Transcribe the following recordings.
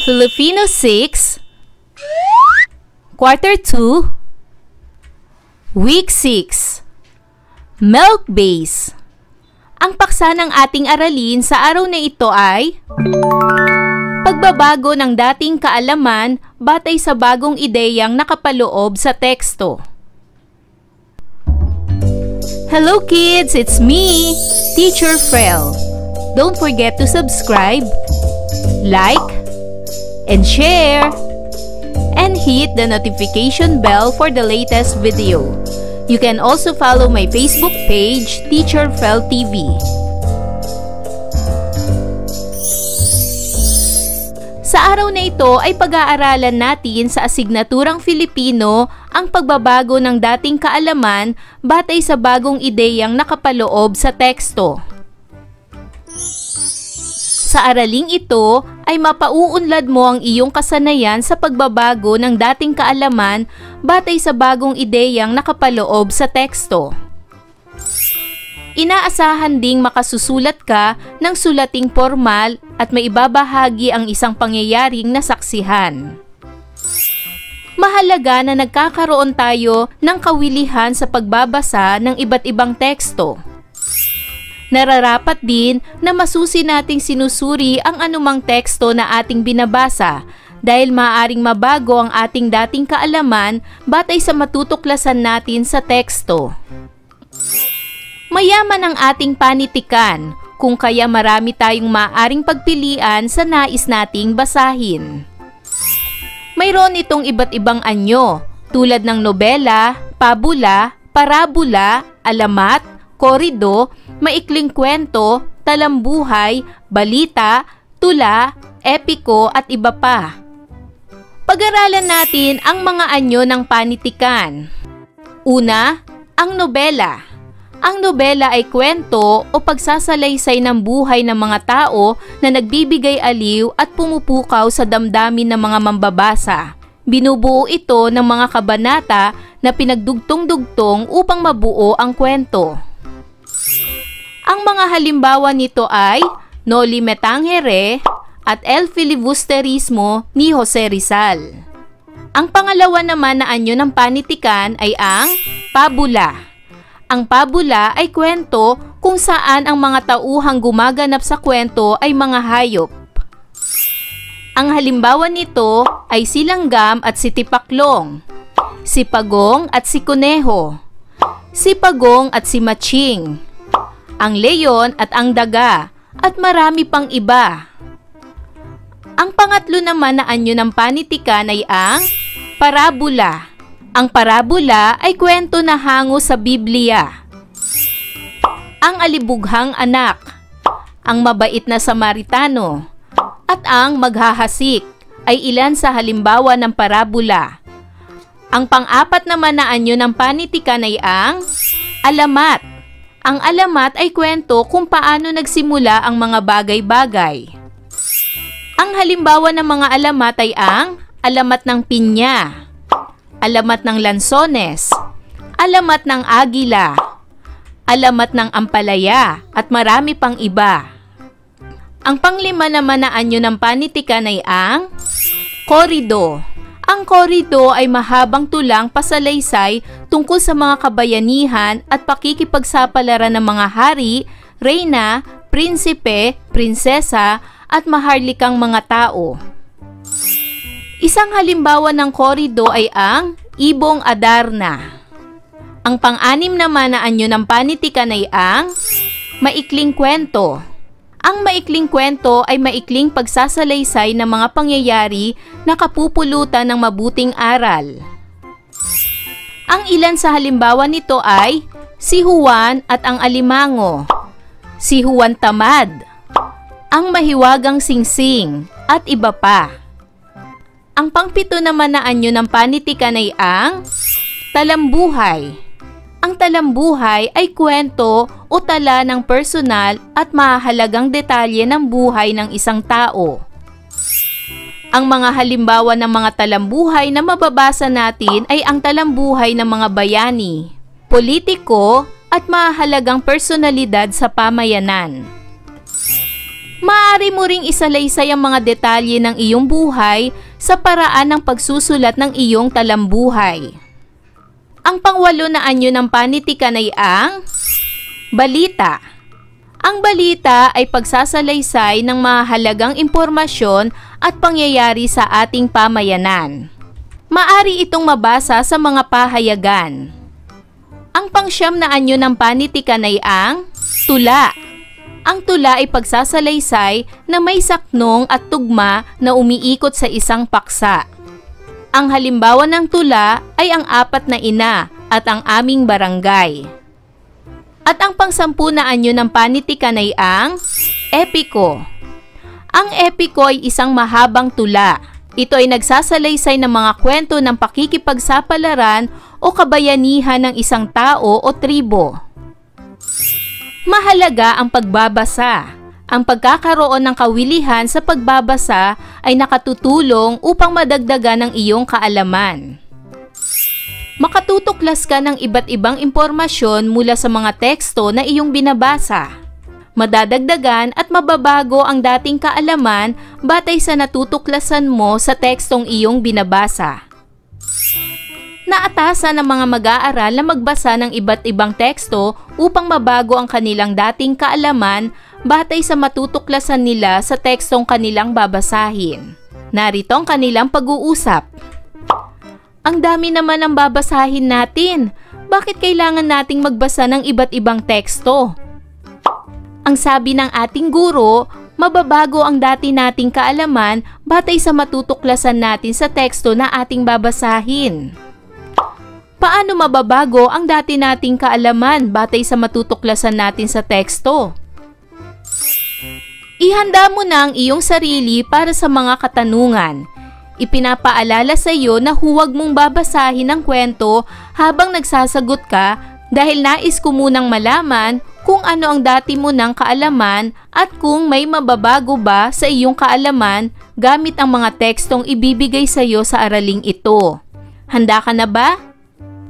Filipino 6, Quarter 2, Week 6, Milk Base. Ang paksa ng ating aralin sa araw na ito ay pagbabago ng dating kaalaman batay sa bagong ideyang nakapaloob sa teksto. Hello kids, it's me, Teacher Frel. Don't forget to subscribe, like, and share, and hit the notification bell for the latest video. You can also follow my Facebook page, Teacher Frel TV. Sa araw na ito ay pag-aaralan natin sa asignaturang Filipino ang pagbabago ng dating kaalaman batay sa bagong ideyang nakapaloob sa teksto. Sa araling ito ay mapauunlad mo ang iyong kasanayan sa pagbabago ng dating kaalaman batay sa bagong ideyang nakapaloob sa teksto. Inaasahan ding makasusulat ka ng sulating formal at maibabahagi ang isang pangyayaring nasaksihan. Mahalaga na nagkakaroon tayo ng kawilihan sa pagbabasa ng iba't ibang teksto. Nararapat din na masusi nating sinusuri ang anumang teksto na ating binabasa dahil maaaring mabago ang ating dating kaalaman batay sa matutuklasan natin sa teksto. Mayaman ang ating panitikan kung kaya marami tayong maaaring pagpilian sa nais nating basahin. Mayroon itong iba't ibang anyo tulad ng nobela, pabula, parabola, alamat, korido, maikling kwento, talambuhay, balita, tula, epiko at iba pa. Pag-aralan natin ang mga anyo ng panitikan. Una, ang nobela. Ang nobela ay kwento o pagsasalaysay ng buhay ng mga tao na nagbibigay aliw at pumupukaw sa damdamin ng mga mambabasa. Binubuo ito ng mga kabanata na pinagdugtong-dugtong upang mabuo ang kwento. Ang mga halimbawa nito ay Noli Me Tangere at El Filibusterismo ni Jose Rizal. Ang pangalawa naman na anyo ng panitikan ay ang pabula. Ang pabula ay kwento kung saan ang mga tauhang gumaganap sa kwento ay mga hayop. Ang halimbawa nito ay si Langgam at si Tipaklong, si Pagong at si Kuneho, si Pagong at si Matching, ang leyon at ang daga, at marami pang iba. Ang pangatlo naman na anyo ng panitikan ay ang parabola. Ang parabola ay kwento na hango sa Biblia. Ang alibughang anak, ang mabait na Samaritano, at ang maghahasik ay ilan sa halimbawa ng parabola. Ang pang-apat naman na anyo ng panitikan ay ang alamat. Ang alamat ay kwento kung paano nagsimula ang mga bagay-bagay. Ang halimbawa ng mga alamat ay ang alamat ng pinya, alamat ng lansones, alamat ng agila, alamat ng ampalaya, at marami pang iba. Ang panglima naman na anyo ng panitikan ay ang korido. Ang korido ay mahabang tulang pasalaysay tungkol sa mga kabayanihan at pakikipagsapalaran ng mga hari, reyna, prinsipe, prinsesa, at maharlikang mga tao. Isang halimbawa ng korido ay ang Ibong Adarna. Ang pang-anim naman na anyo ng panitikan ay ang maikling kwento. Ang maikling kwento ay maikling pagsasalaysay ng mga pangyayari na kapupulutan ng mabuting aral. Ang ilan sa halimbawa nito ay si Juan at ang Alimango, si Juan Tamad, ang mahiwagang singsing, at iba pa. Ang pangpito naman na anyo ng panitikan ay ang talambuhay. Ang talambuhay ay kwento o tala ng personal at mahalagang detalye ng buhay ng isang tao. Ang mga halimbawa ng mga talambuhay na mababasa natin ay ang talambuhay ng mga bayani, politiko, at mahalagang personalidad sa pamayanan. Maaari mo ring isalaysay ang mga detalye ng iyong buhay sa paraan ng pagsusulat ng iyong talambuhay. Ang pangwalo na anyo ng panitikan ay ang balita. Ang balita ay pagsasalaysay ng mahalagang impormasyon at pangyayari sa ating pamayanan. Maaari itong mabasa sa mga pahayagan. Ang pangsyam na anyo ng panitikan ay ang tula. Ang tula ay pagsasalaysay na may saknong at tugma na umiikot sa isang paksa. Ang halimbawa ng tula ay ang apat na ina at ang aming barangay. At ang pangsampu na anyo ng panitikan ay ang epiko. Ang epiko ay isang mahabang tula. Ito ay nagsasalaysay ng mga kwento ng pakikipagsapalaran o kabayanihan ng isang tao o tribo. Mahalaga ang pagbabasa. Ang pagkakaroon ng kawilihan sa pagbabasa ay nakatutulong upang madagdagan ang iyong kaalaman. Makatutuklas ka ng iba't ibang impormasyon mula sa mga teksto na iyong binabasa. Madadagdagan at mababago ang dating kaalaman batay sa natutuklasan mo sa tekstong iyong binabasa. Naatasan ng mga mag-aaral na magbasa ng iba't ibang teksto upang mabago ang kanilang dating kaalaman batay sa matutuklasan nila sa tekstong kanilang babasahin. Narito ang kanilang pag-uusap. Ang dami naman ang babasahin natin. Bakit kailangan nating magbasa ng iba't ibang teksto? Ang sabi ng ating guro, mababago ang dati nating kaalaman batay sa matutuklasan natin sa teksto na ating babasahin. Paano mababago ang dati nating kaalaman batay sa matutuklasan natin sa teksto? Ihanda mo na ang iyong sarili para sa mga katanungan. Ipinapaalala sa iyo na huwag mong babasahin ang kwento habang nagsasagot ka dahil nais ko munang malaman kung ano ang dati mo ng kaalaman at kung may mababago ba sa iyong kaalaman gamit ang mga tekstong ibibigay sa iyo sa araling ito. Handa ka na ba?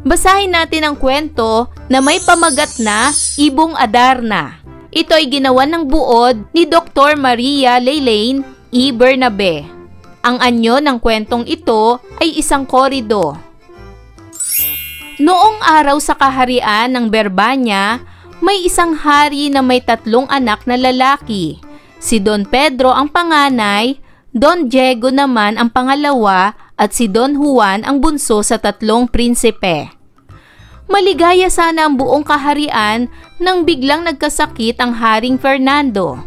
Basahin natin ang kwento na may pamagat na Ibong Adarna. Ito ay ginawa ng buod ni Dr. Maria Leylaine E. Bernabe. Ang anyo ng kwentong ito ay isang korido. Noong araw sa kaharian ng Berbanya, may isang hari na may 3 anak na lalaki. Si Don Pedro ang panganay, Don Diego naman ang pangalawa at si Don Juan ang bunso sa 3 prinsipe. Maligaya sana ang buong kaharian nang biglang nagkasakit ang Haring Fernando.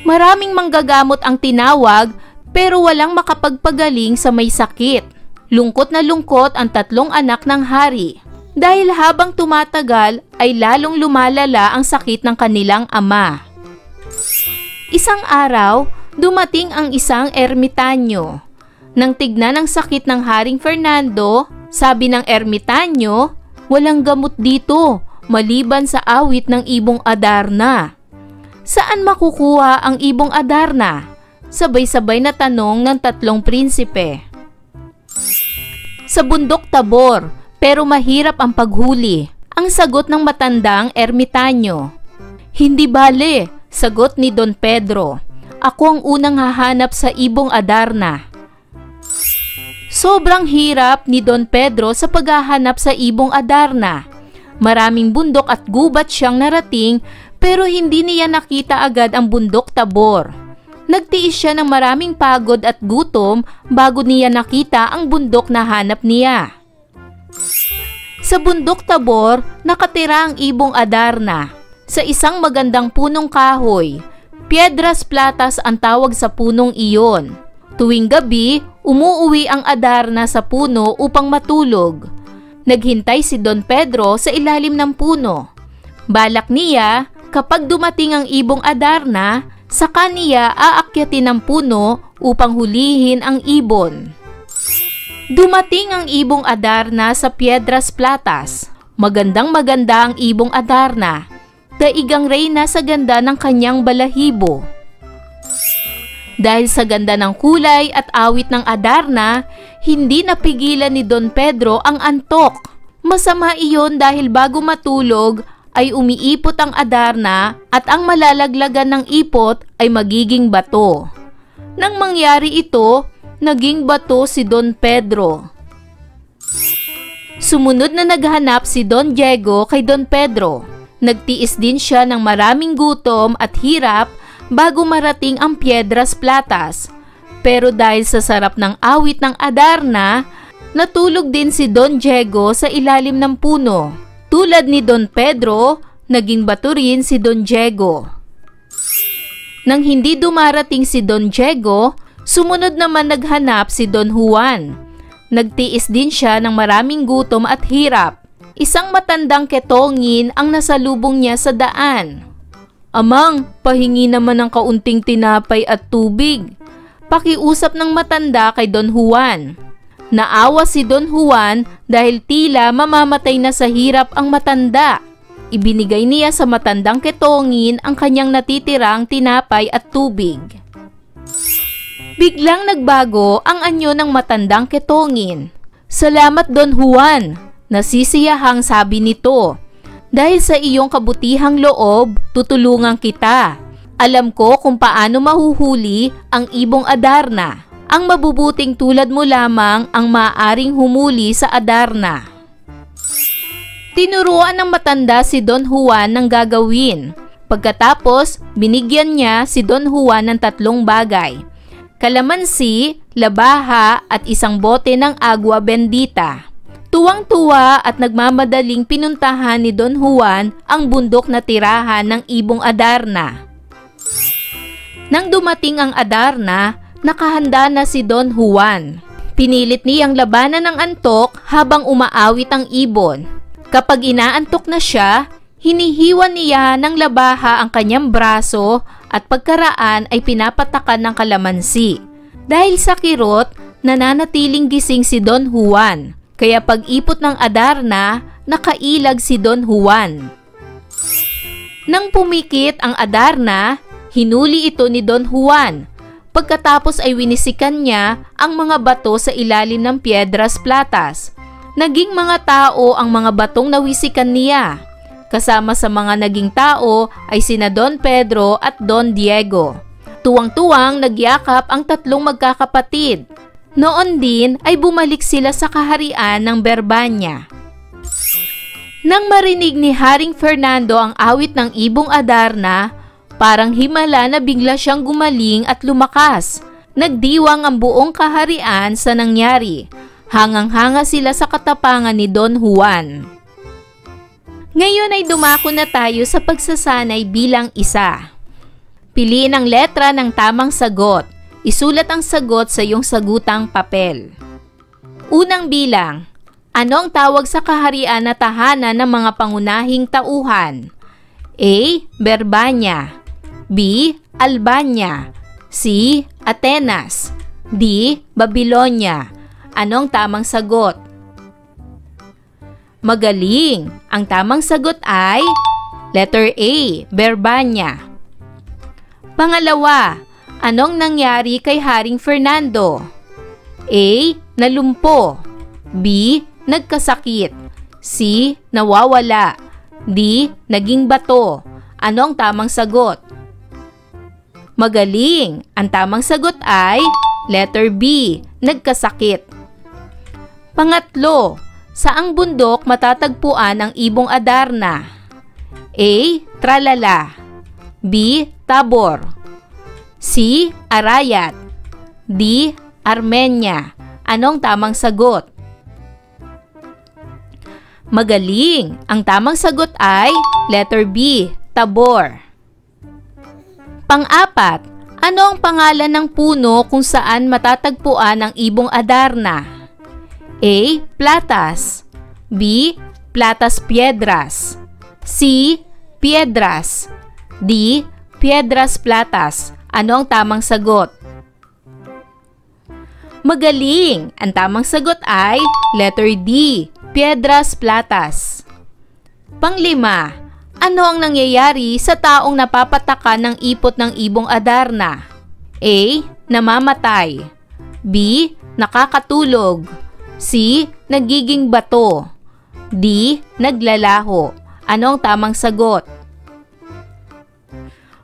Maraming manggagamot ang tinawag pero walang makapagpagaling sa may sakit. Lungkot na lungkot ang 3 anak ng hari dahil habang tumatagal ay lalong lumalala ang sakit ng kanilang ama. Isang araw, dumating ang isang ermitanyo. Nang tignan ang sakit ng Haring Fernando, sabi ng ermitanyo, walang gamot dito maliban sa awit ng Ibong Adarna. Saan makukuha ang Ibong Adarna? Sabay-sabay na tanong ng 3 prinsipe. Sa bundok Tabor, pero mahirap ang paghuli. Ang sagot ng matandang ermitanyo. Hindi bale, sagot ni Don Pedro. Ako ang unang hahanap sa Ibong Adarna. Sobrang hirap ni Don Pedro sa paghahanap sa Ibong Adarna. Maraming bundok at gubat siyang narating pero hindi niya nakita agad ang bundok Tabor. Nagtiis siya ng maraming pagod at gutom bago niya nakita ang bundok na hanap niya. Sa bundok Tabor, nakatira ang Ibong Adarna sa isang magandang punong kahoy. Piedras Platas ang tawag sa punong iyon. Tuwing gabi, umuuwi ang Adarna sa puno upang matulog. Naghintay si Don Pedro sa ilalim ng puno. Balak niya, kapag dumating ang Ibong Adarna, saka niya aakyatin ng puno upang hulihin ang ibon. Dumating ang Ibong Adarna sa Piedras Platas. Magandang-maganda ang Ibong Adarna. Daigang reyna sa ganda ng kanyang balahibo. Dahil sa ganda ng kulay at awit ng Adarna, hindi napigilan ni Don Pedro ang antok. Masama iyon dahil bago matulog ay umiipot ang Adarna at ang malalaglagan ng ipot ay magiging bato. Nang mangyari ito, naging bato si Don Pedro. Sumunod na naghanap si Don Diego kay Don Pedro. Nagtiis din siya ng maraming gutom at hirap bago marating ang Piedras Platas. Pero dahil sa sarap ng awit ng Adarna, natulog din si Don Diego sa ilalim ng puno. Tulad ni Don Pedro, naging bato rin si Don Diego. Nang hindi dumarating si Don Diego, sumunod naman naghanap si Don Juan. Nagtiis din siya ng maraming gutom at hirap. Isang matandang ketongin ang nasalubong niya sa daan. "Amang, pahingi naman ng kaunting tinapay at tubig." Pakiusap ng matanda kay Don Juan. Naawa si Don Juan dahil tila mamamatay na sa hirap ang matanda. Ibinigay niya sa matandang ketongin ang kanyang natitirang tinapay at tubig. Biglang nagbago ang anyo ng matandang ketongin. "Salamat, Don Juan," nasisiyahang sabi nito. "Dahil sa iyong kabutihang loob, tutulungan kita. Alam ko kung paano mahuhuli ang ibong Adarna. Ang mabubuting tulad mo lamang ang maaaring humuli sa Adarna." Tinuruan ng matanda si Don Juan ng gagawin. Pagkatapos, binigyan niya si Don Juan ng 3 bagay: kalamansi, labaha at isang bote ng agua bendita. Tuwang-tuwa at nagmamadaling pinuntahan ni Don Juan ang bundok na tirahan ng ibong Adarna. Nang dumating ang Adarna, nakahanda na si Don Juan. Pinilit niyang labanan ng antok habang umaawit ang ibon. Kapag inaantok na siya, hinihiwan niya ng labaha ang kanyang braso at pagkaraan ay pinapatakan ng kalamansi. Dahil sa kirot, nananatiling gising si Don Juan. Kaya pag-ipot ng Adarna, nakailag si Don Juan. Nang pumikit ang Adarna, hinuli ito ni Don Juan. Pagkatapos ay winisikan niya ang mga bato sa ilalim ng Piedras Platas. Naging mga tao ang mga batong nawisikan niya. Kasama sa mga naging tao ay sina Don Pedro at Don Diego. Tuwang-tuwang nagyakap ang 3 magkakapatid. Noon din ay bumalik sila sa kaharian ng Berbanya. Nang marinig ni Haring Fernando ang awit ng ibong Adarna, parang himala na bigla siyang gumaling at lumakas. Nagdiwang ang buong kaharian sa nangyari. Hangang-hanga sila sa katapangan ni Don Juan. Ngayon ay dumako na tayo sa pagsasanay bilang isa. Piliin ang letra ng tamang sagot. Isulat ang sagot sa iyong sagutang papel. Unang bilang. Ano ang tawag sa kaharian na tahanan ng mga pangunahing tauhan? A. Berbanya. B. Albania. C. Atenas. D. Babylonia. Anong tamang sagot? Magaling! Ang tamang sagot ay letter A. Berbanya. Pangalawa, anong nangyari kay Haring Fernando? A. Nalumpo. B. Nagkasakit. C. Nawawala. D. Naging bato. Ano ang tamang sagot? Magaling! Ang tamang sagot ay letter B. Nagkasakit. Pangatlo, saang bundok matatagpuan ang ibong Adarna? A. Tralala. B. Tabor. C. Arayat. D. Armenia. Anong tamang sagot? Magaling! Ang tamang sagot ay letter B. Tabor. Pang-apat, ano ang pangalan ng puno kung saan matatagpuan ang ibong Adarna? A. Platas. B. Platas Piedras. C. Piedras. D. Piedras Platas. Ano ang tamang sagot? Magaling! Ang tamang sagot ay letter D. Piedras Platas. Panglima, ano ang nangyayari sa taong napapatakan ng ipot ng ibong Adarna? A. Namamatay. B. Nakakatulog. C. Nagiging bato. D. Naglalaho. Ano ang tamang sagot?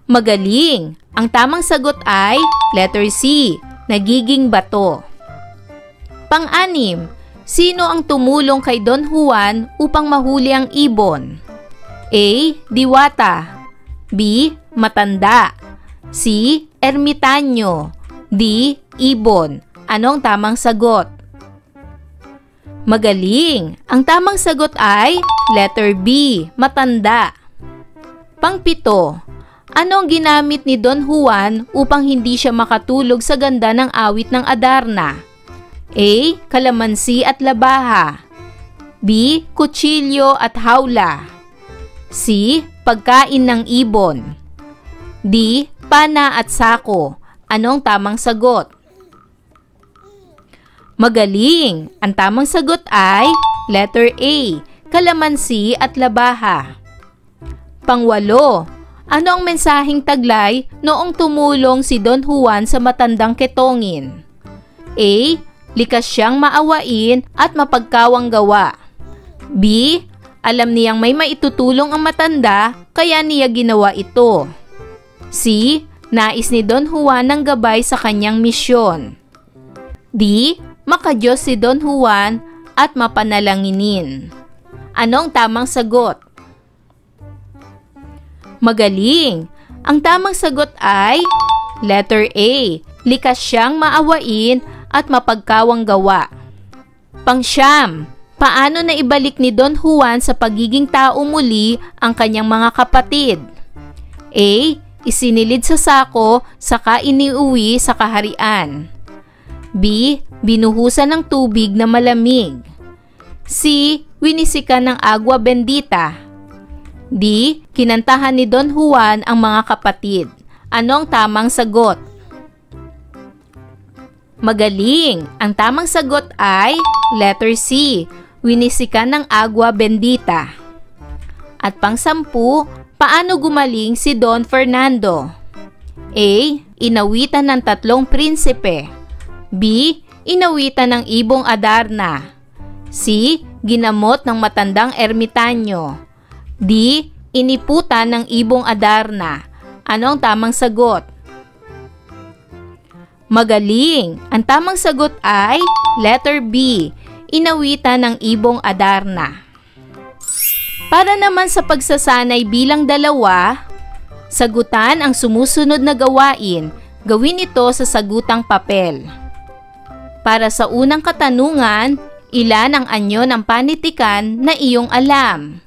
Magaling! Ang tamang sagot ay letter C, nagiging bato. Pang-anim, sino ang tumulong kay Don Juan upang mahuli ang ibon? A. Diwata. B. Matanda. C. Ermitanyo. D. Ibon. Ano ang tamang sagot? Magaling! Ang tamang sagot ay letter B, matanda. Pang-pito, ano ang ginamit ni Don Juan upang hindi siya makatulog sa ganda ng awit ng Adarna? A. Kalamansi at labaha. B. Kutsilyo at hawla. C. Pagkain ng ibon. D. Pana at sako. Ano ang tamang sagot? Magaling! Ang tamang sagot ay letter A, kalamansi at labaha. Pangwalo, ano ang mensaheng taglay noong tumulong si Don Juan sa matandang Ketongin? A. Likas siyang maawain at mapagkawang gawa. B. Alam niyang may maitutulong ang matanda kaya niya ginawa ito. C. Nais ni Don Juan ng gabay sa kanyang misyon. D. Makadiyos si Don Juan at mapanalanginin. Ano ang tamang sagot? Magaling! Ang tamang sagot ay letter A, likas siyang maawain at mapagkawang gawa. Pang-siyam, paano na ibalik ni Don Juan sa pagiging tao muli ang kanyang mga kapatid? A. Isinilid sa sako saka iniuwi sa kaharian. B. Binuhusan ng tubig na malamig. C. Winisikan ng agua bendita. D. Kinantahan ni Don Juan ang mga kapatid. Ano ang tamang sagot? Magaling! Ang tamang sagot ay letter C. Winisikan ng agua bendita. At pang-sampu, paano gumaling si Don Fernando? A. Inawitan ng 3 prinsipe. B. Inawitan ng ibong Adarna. C. Ginamot ng matandang ermitanyo. D. Iniputan ng ibong Adarna. Ano ang tamang sagot? Magaling! Ang tamang sagot ay letter B. Inawitan ng ibong Adarna. Para naman sa pagsasanay bilang 2, sagutan ang sumusunod na gawain. Gawin ito sa sagutang papel. Para sa unang katanungan, ilan ang anyo ng panitikan na iyong alam?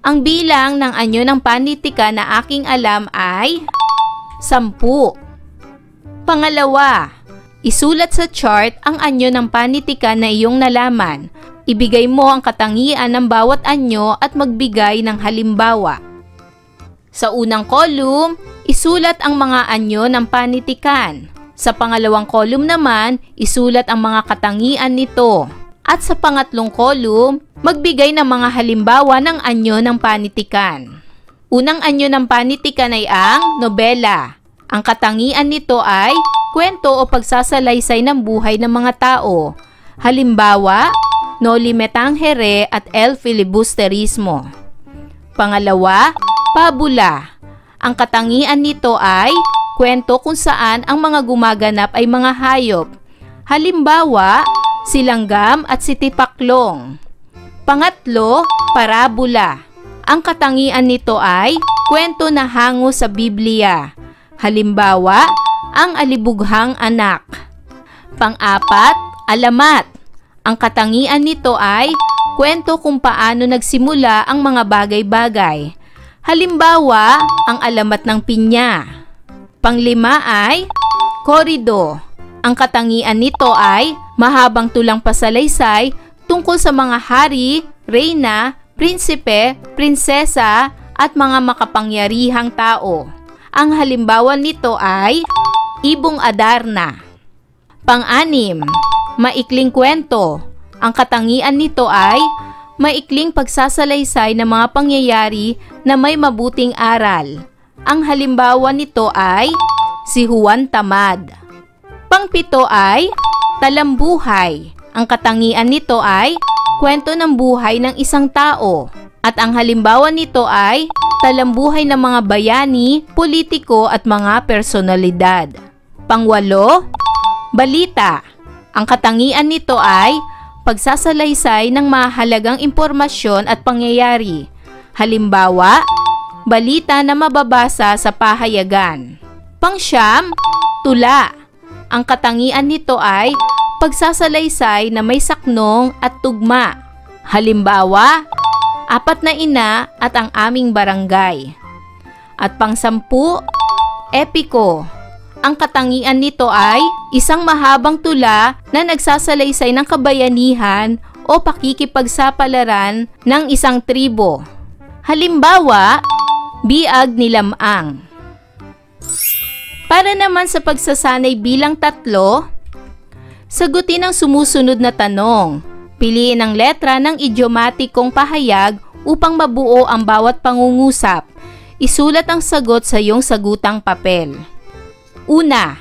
Ang bilang ng anyo ng panitikan na aking alam ay 10. Pangalawa, isulat sa chart ang anyo ng panitikan na iyong nalaman. Ibigay mo ang katangian ng bawat anyo at magbigay ng halimbawa. Sa unang column, isulat ang mga anyo ng panitikan. Sa pangalawang column naman, isulat ang mga katangian nito. At sa pangatlong column, magbigay ng mga halimbawa ng anyo ng panitikan. Unang anyo ng panitikan ay ang nobela. Ang katangian nito ay kwento o pagsasalaysay ng buhay ng mga tao. Halimbawa, Noli Me Tangere at El Filibusterismo. Pangalawa, pabula. Ang katangian nito ay kwento kung saan ang mga gumaganap ay mga hayop. Halimbawa, si Langgam at si Tipaklong. Pangatlo, parabola. Ang katangian nito ay kwento na hango sa Biblia. Halimbawa, ang alibughang anak. Pang-apat, alamat. Ang katangian nito ay kwento kung paano nagsimula ang mga bagay-bagay. Halimbawa, ang alamat ng pinya. Panglima ay korido. Ang katangian nito ay mahabang tulang pasalaysay tungkol sa mga hari, reyna, prinsipe, prinsesa at mga makapangyarihang tao. Ang halimbawa nito ay ibong Adarna. Pang-anim, maikling kwento. Ang katangian nito ay maikling pagsasalaysay ng mga pangyayari na may mabuting aral. Ang halimbawa nito ay si Juan Tamad. Pang-7 ay talambuhay. Ang katangian nito ay kwento ng buhay ng isang tao. At ang halimbawa nito ay talambuhay ng mga bayani, politiko at mga personalidad. Pangwalo, balita. Ang katangian nito ay pagsasalaysay ng mahalagang impormasyon at pangyayari. Halimbawa, balita na mababasa sa pahayagan. Pangsyam, tula. Ang katangian nito ay pagsasalaysay na may saknong at tugma. Halimbawa, Apat na Ina at ang Aming Barangay. At pangsampu, epiko. Ang katangian nito ay isang mahabang tula na nagsasalaysay ng kabayanihan o pakikipagsapalaran ng isang tribo. Halimbawa, Biag ni Lamang. Para naman sa pagsasanay bilang 3, sagutin ang sumusunod na tanong. Piliin ang letra ng idiomatikong pahayag upang mabuo ang bawat pangungusap. Isulat ang sagot sa iyong sagutang papel. Una,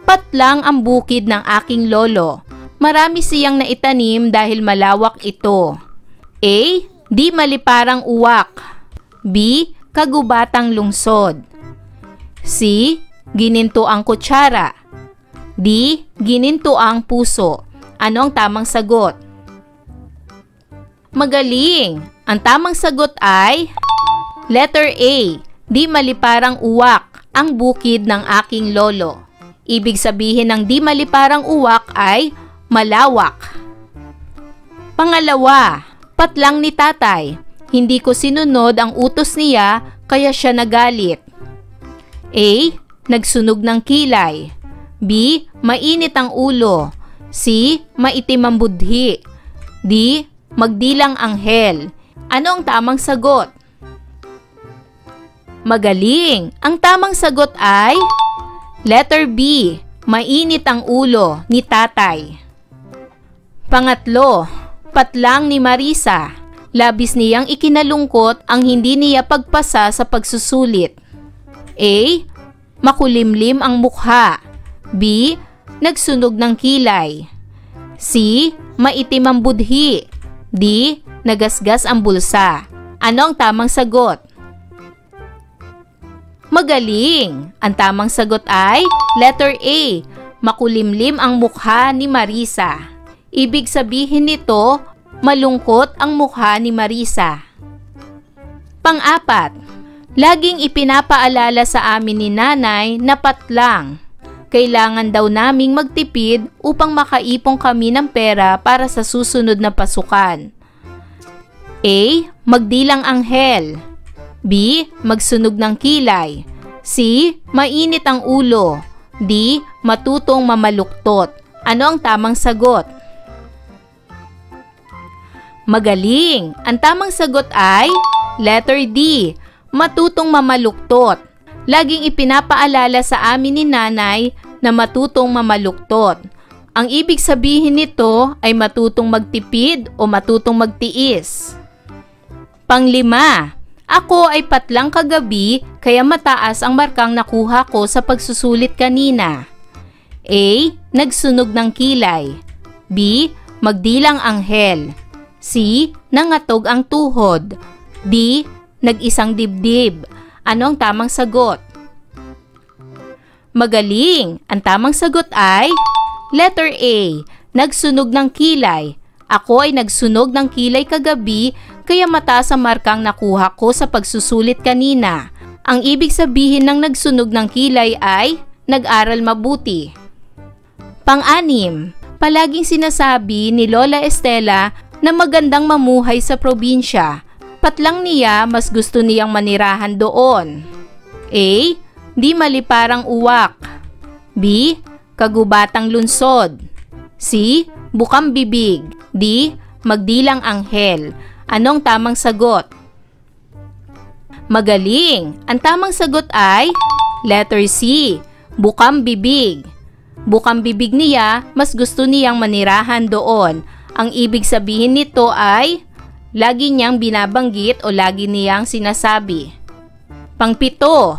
patlang ang bukid ng aking lolo. Marami siyang naitanim dahil malawak ito. A. Di maliparang uwak. B. Kagubatang lungsod. C. Gininto ang kutsara. D. Gininto ang puso. Ano ang tamang sagot? Magaling! Ang tamang sagot ay letter A. Di maliparang uwak ang bukid ng aking lolo. Ibig sabihin ng di maliparang uwak ay malawak. Pangalawa, patlang ni tatay. Hindi ko sinunod ang utos niya kaya siya nagalit. A. Nagsunog ng kilay. B. Mainit ang ulo. C. Maitim ang budhi. D. Magdilang anghel. Ano ang tamang sagot? Magaling! Ang tamang sagot ay letter B. Mainit ang ulo ni tatay. Pangatlo, patlang ni Marisa. Labis niyang ikinalungkot ang hindi niya pagpasa sa pagsusulit. A. Makulimlim ang mukha. B. Nagsunog ng kilay. C. Maitim ang budhi. D. Nagasgas ang bulsa. Ano ang tamang sagot? Magaling! Ang tamang sagot ay letter A. Makulimlim ang mukha ni Marisa. Ibig sabihin nito, malungkot ang mukha ni Marisa. Pang-apat, laging ipinapaalala sa amin ni nanay na patlang. Kailangan daw naming magtipid upang makaipon kami ng pera para sa susunod na pasukan. A. Magdilang anghel. B. Magsunog ng kilay. C. Mainit ang ulo. D. Matutong mamaluktot. Ano ang tamang sagot? Magaling! Ang tamang sagot ay letter D. Matutong mamaluktot. Laging ipinapaalala sa amin ni nanay na matutong mamaluktot. Ang ibig sabihin nito ay matutong magtipid o matutong magtiis. Panglima, ako ay patlang kagabi kaya mataas ang markang nakuha ko sa pagsusulit kanina. A. Nagsunog ng kilay. B. Magdilang anghel. C. Nangatog ang tuhod. D. Nag-isang dibdib. Ano ang tamang sagot? Magaling! Ang tamang sagot ay letter A. Nagsunog ng kilay. Ako ay nagsunog ng kilay kagabi kaya mataas ang markang nakuha ko sa pagsusulit kanina. Ang ibig sabihin ng nagsunog ng kilay ay nag-aral mabuti. Pang-anim, palaging sinasabi ni Lola Estela na magandang mamuhay sa probinsya. Patlang niya mas gusto niyang manirahan doon. A. Di maliparang uwak. B. Kagubatang lunsod. C. Bukang bibig. D. Magdilang anghel. Anong tamang sagot? Magaling! Ang tamang sagot ay letter C. Bukang bibig. Bukang bibig niya, mas gusto niyang manirahan doon. Ang ibig sabihin nito ay lagi niyang binabanggit o lagi niyang sinasabi. Pangpito,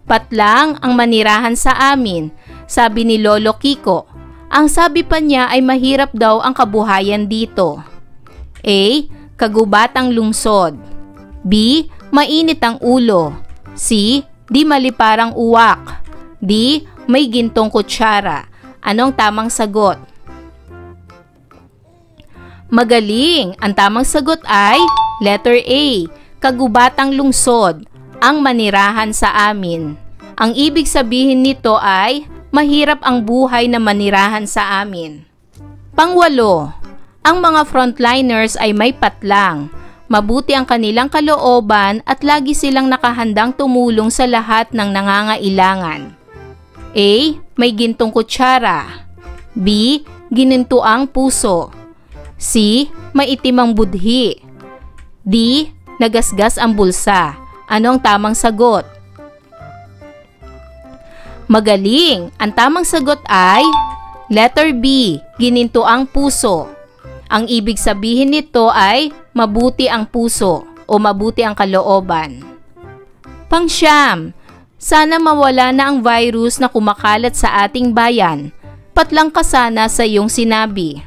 patlang ang manirahan sa amin, sabi ni Lolo Kiko. Ang sabi pa niya ay mahirap daw ang kabuhayan dito. A. Kagubatang lungsod. B. Mainit ang ulo. C. Di maliparang uwak. D. May gintong kutsara. Anong tamang sagot? Magaling! Ang tamang sagot ay letter A. Kagubatang lungsod, ang manirahan sa amin. Ang ibig sabihin nito ay mahirap ang buhay na manirahan sa amin. Pangwalo, ang mga frontliners ay may patlang. Mabuti ang kanilang kalooban at lagi silang nakahandang tumulong sa lahat ng nangangailangan. A. May gintong kutsara. B. Ginintuang puso. C. Maitim ang budhi. D. Nagasgas ang bulsa. Ano ang tamang sagot? Magaling! Ang tamang sagot ay letter B. Ginintuang puso. Ang ibig sabihin nito ay mabuti ang puso o mabuti ang kalooban. Pangsyam, sana mawala na ang virus na kumakalat sa ating bayan. Patlang ka sana sa iyong sinabi.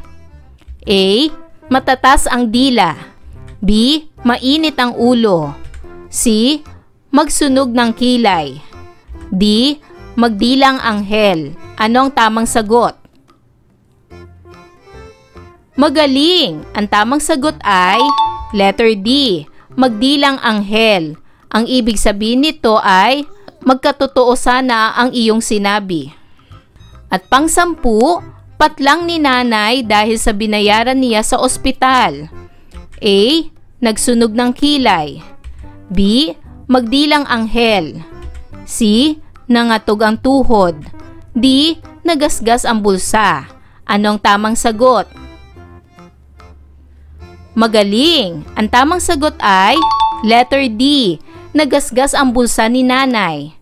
A. Matatas ang dila. B. Mainit ang ulo. C. Magsunog ng kilay. D. Magdilang anghel. Ano ang tamang sagot? Magaling! Ang tamang sagot ay letter D. Magdilang anghel. Ang ibig sabihin nito ay magkatotoo sana ang iyong sinabi. At pang-10, patlang ni nanay dahil sa binayaran niya sa ospital. A. Nagsunog ng kilay. B. Magdilang anghel. C. Nangatog ang tuhod. D. Nagasgas ang bulsa. Anong tamang sagot? Magaling! Ang tamang sagot ay letter D. Nagasgas ang bulsa ni nanay.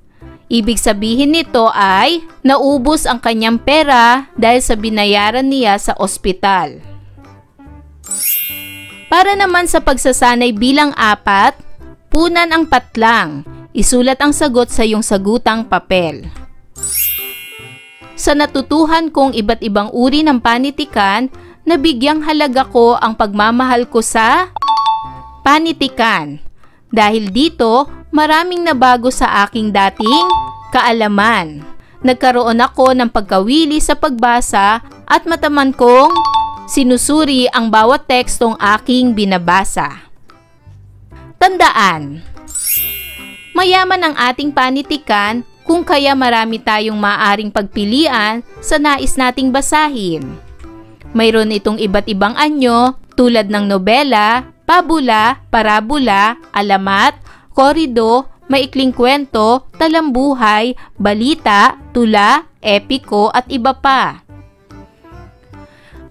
Ibig sabihin nito ay naubos ang kanyang pera dahil sa binayaran niya sa ospital. Para naman sa pagsasanay bilang 4, punan ang patlang. Isulat ang sagot sa iyong sagutang papel. Sa natutuhan kong iba't ibang uri ng panitikan, nabigyang halaga ko ang pagmamahal ko sa panitikan. Dahil dito, maraming nabago sa aking dating kaalaman. Nagkaroon ako ng pagkawili sa pagbasa at mataman kong sinusuri ang bawat tekstong aking binabasa. Tandaan, mayaman ang ating panitikan kung kaya marami tayong maaring pagpilian sa nais nating basahin. Mayroon itong iba't ibang anyo tulad ng nobela, pabula, parabola, alamat, korido, maikling kwento, talambuhay, balita, tula, epiko at iba pa.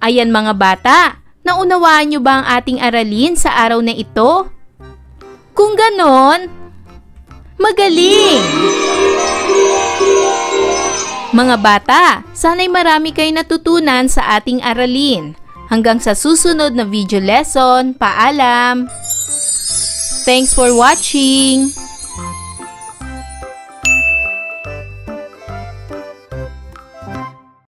Ayan mga bata, naunawaan nyo ba ang ating aralin sa araw na ito? Kung ganon, magaling! Mga bata, sana'y marami kayo natutunan sa ating aralin. Hanggang sa susunod na video lesson, paalam! Thanks for watching!